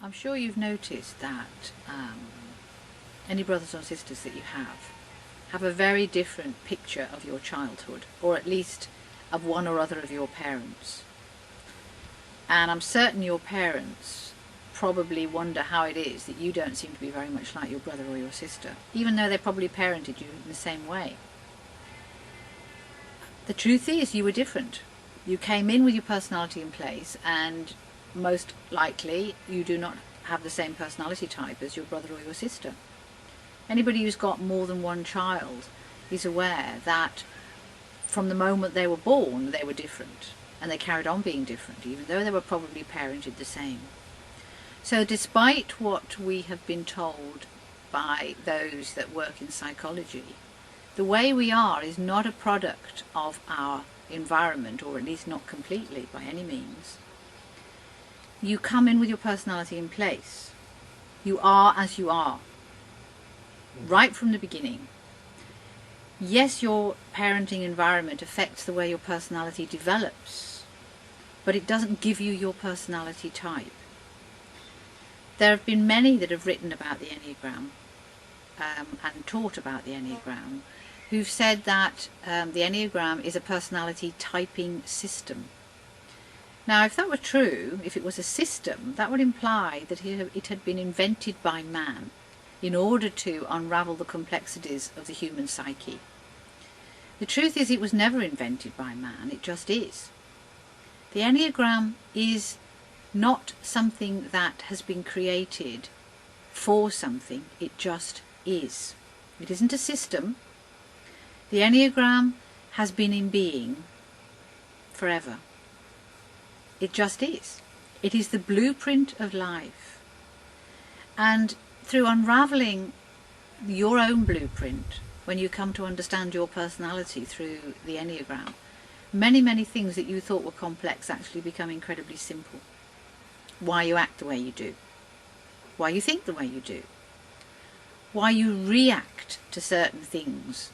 I'm sure you've noticed that any brothers or sisters that you have a very different picture of your childhood, or at least of one or other of your parents. And I'm certain your parents probably wonder how it is that you don't seem to be very much like your brother or your sister, even though they probably parented you in the same way. The truth is, you were different. You came in with your personality in place, and most likely you do not have the same personality type as your brother or your sister. Anybody who's got more than one child is aware that from the moment they were born they were different, and they carried on being different even though they were probably parented the same. So despite what we have been told by those that work in psychology, the way we are is not a product of our environment, or at least not completely by any means. You come in with your personality in place. You are as you are, right from the beginning. Yes, your parenting environment affects the way your personality develops, but it doesn't give you your personality type. There have been many that have written about the Enneagram and taught about the Enneagram, who've said that the Enneagram is a personality typing system. Now, if that were true, if it was a system, that would imply that it had been invented by man in order to unravel the complexities of the human psyche. The truth is, it was never invented by man, it just is. The Enneagram is not something that has been created for something, it just is. It isn't a system. The Enneagram has been in being forever. It just is. It is the blueprint of life. And through unravelling your own blueprint, when you come to understand your personality through the Enneagram, many, many things that you thought were complex actually become incredibly simple. Why you act the way you do. Why you think the way you do. Why you react to certain things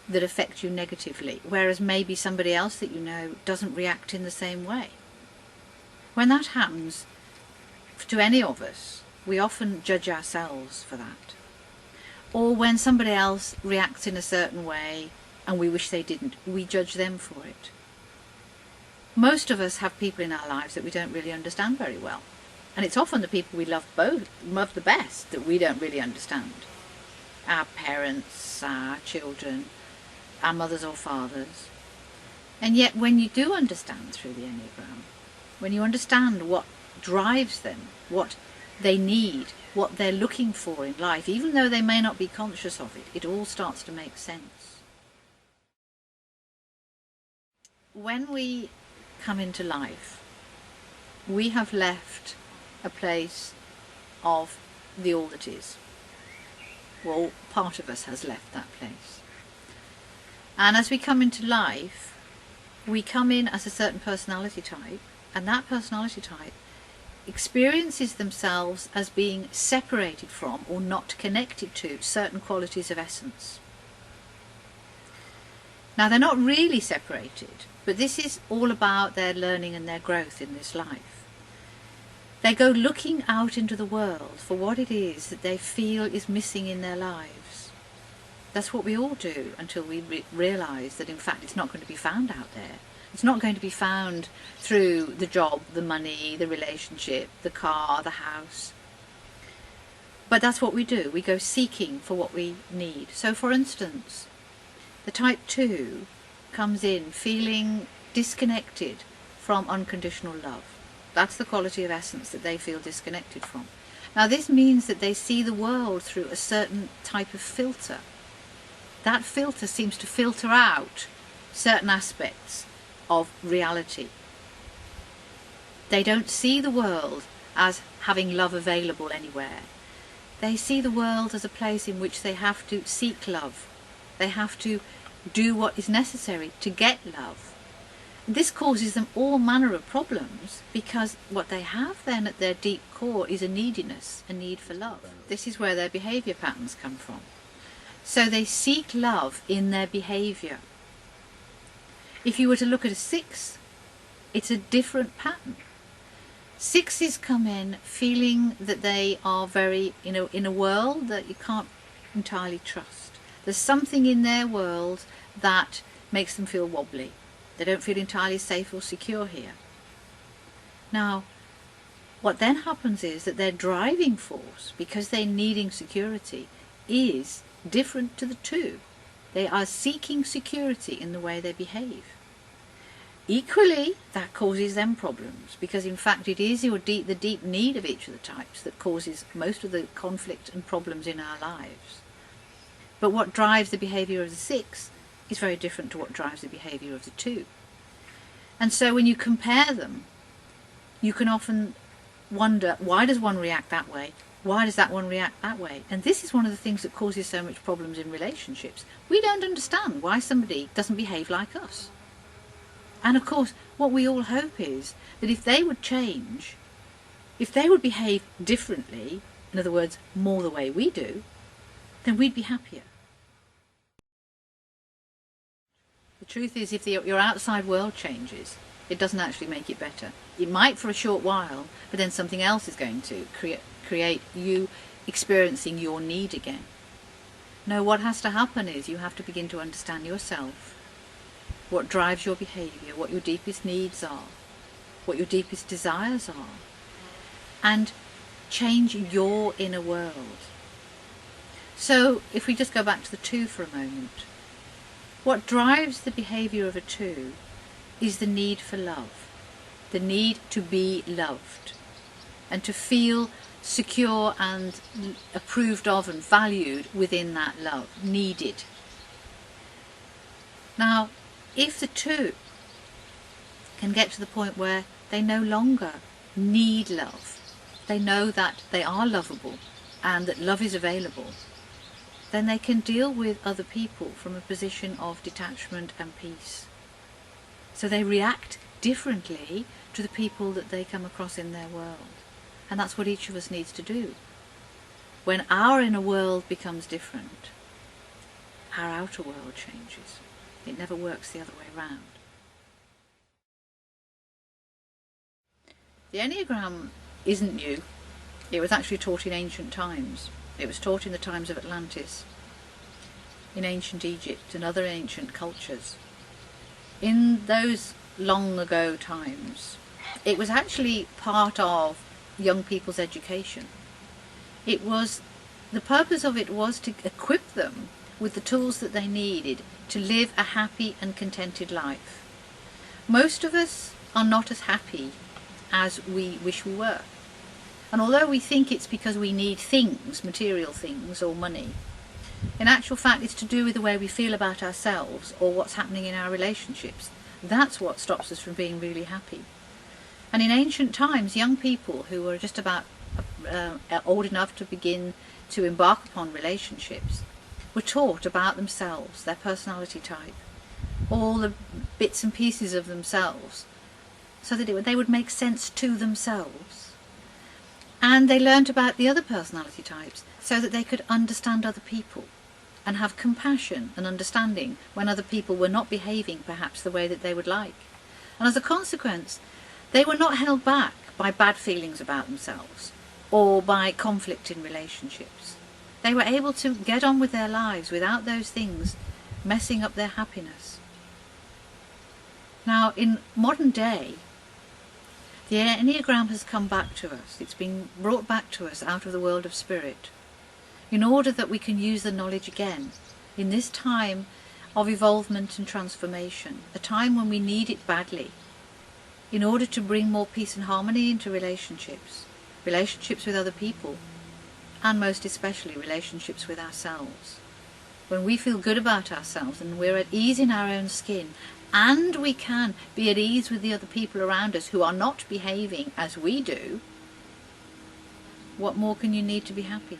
that affect you negatively, whereas maybe somebody else that you know doesn't react in the same way. When that happens to any of us, we often judge ourselves for that. Or when somebody else reacts in a certain way and we wish they didn't, we judge them for it. Most of us have people in our lives that we don't really understand very well. And it's often the people we love the best that we don't really understand. Our parents, our children, our mothers or fathers. And yet when you do understand through the Enneagram, when you understand what drives them, what they need, what they're looking for in life, even though they may not be conscious of it, it all starts to make sense. When we come into life, we have left a place of the all that is. Well, part of us has left that place. And as we come into life, we come in as a certain personality type, and that personality type experiences themselves as being separated from or not connected to certain qualities of essence. Now, they're not really separated, but this is all about their learning and their growth in this life. They go looking out into the world for what it is that they feel is missing in their lives. That's what we all do until we realise that in fact it's not going to be found out there. It's not going to be found through the job, the money, the relationship, the car, the house. But that's what we do. We go seeking for what we need. So for instance, the type 2 comes in feeling disconnected from unconditional love. That's the quality of essence that they feel disconnected from. Now this means that they see the world through a certain type of filter. That filter seems to filter out certain aspects of reality. They don't see the world as having love available anywhere. They see the world as a place in which they have to seek love. They have to do what is necessary to get love. This causes them all manner of problems because what they have then at their deep core is a neediness, a need for love. This is where their behaviour patterns come from. So they seek love in their behaviour. If you were to look at a 6, it's a different pattern. Sixes come in feeling that they are very, in a world that you can't entirely trust. There's something in their world that makes them feel wobbly. They don't feel entirely safe or secure here. Now, what then happens is that their driving force, because they're needing security, is different to the two. They are seeking security in the way they behave. Equally, that causes them problems, because in fact it is the deep need of each of the types that causes most of the conflict and problems in our lives. But what drives the behaviour of the 6 is very different to what drives the behaviour of the 2. And so when you compare them, you can often wonder, why does one react that way? Why does that one react that way? And this is one of the things that causes so much problems in relationships. We don't understand why somebody doesn't behave like us. And of course, what we all hope is that if they would change, if they would behave differently, in other words, more the way we do, then we'd be happier. The truth is, if your outside world changes, it doesn't actually make it better. It might for a short while, but then something else is going to create you experiencing your need again. No, what has to happen is you have to begin to understand yourself, what drives your behaviour, what your deepest needs are, what your deepest desires are, and change your inner world. So if we just go back to the 2 for a moment, what drives the behaviour of a 2 is the need for love, the need to be loved and to feel secure and approved of and valued within that love, needed. Now, if the 2 can get to the point where they no longer need love, they know that they are lovable and that love is available, then they can deal with other people from a position of detachment and peace. So they react differently to the people that they come across in their world. And that's what each of us needs to do. When our inner world becomes different, our outer world changes. It never works the other way around. The Enneagram isn't new. It was actually taught in ancient times. It was taught in the times of Atlantis, in ancient Egypt and other ancient cultures. In those long ago times, it was actually part of young people's education. The purpose of it was to equip them with the tools that they needed to live a happy and contented life. Most of us are not as happy as we wish we were. And although we think it's because we need things, material things or money, in actual fact it's to do with the way we feel about ourselves or what's happening in our relationships. That's what stops us from being really happy. And in ancient times, young people who were just about old enough to begin to embark upon relationships were taught about themselves, their personality type, all the bits and pieces of themselves, so that they would make sense to themselves. And they learnt about the other personality types so that they could understand other people and have compassion and understanding when other people were not behaving perhaps the way that they would like. And as a consequence, they were not held back by bad feelings about themselves or by conflict in relationships. They were able to get on with their lives without those things messing up their happiness. Now, in modern day, the Enneagram has come back to us. It's been brought back to us out of the world of spirit in order that we can use the knowledge again in this time of evolvement and transformation, a time when we need it badly, in order to bring more peace and harmony into relationships with other people, and most especially relationships with ourselves. When we feel good about ourselves and we're at ease in our own skin, and we can be at ease with the other people around us who are not behaving as we do, what more can you need to be happy?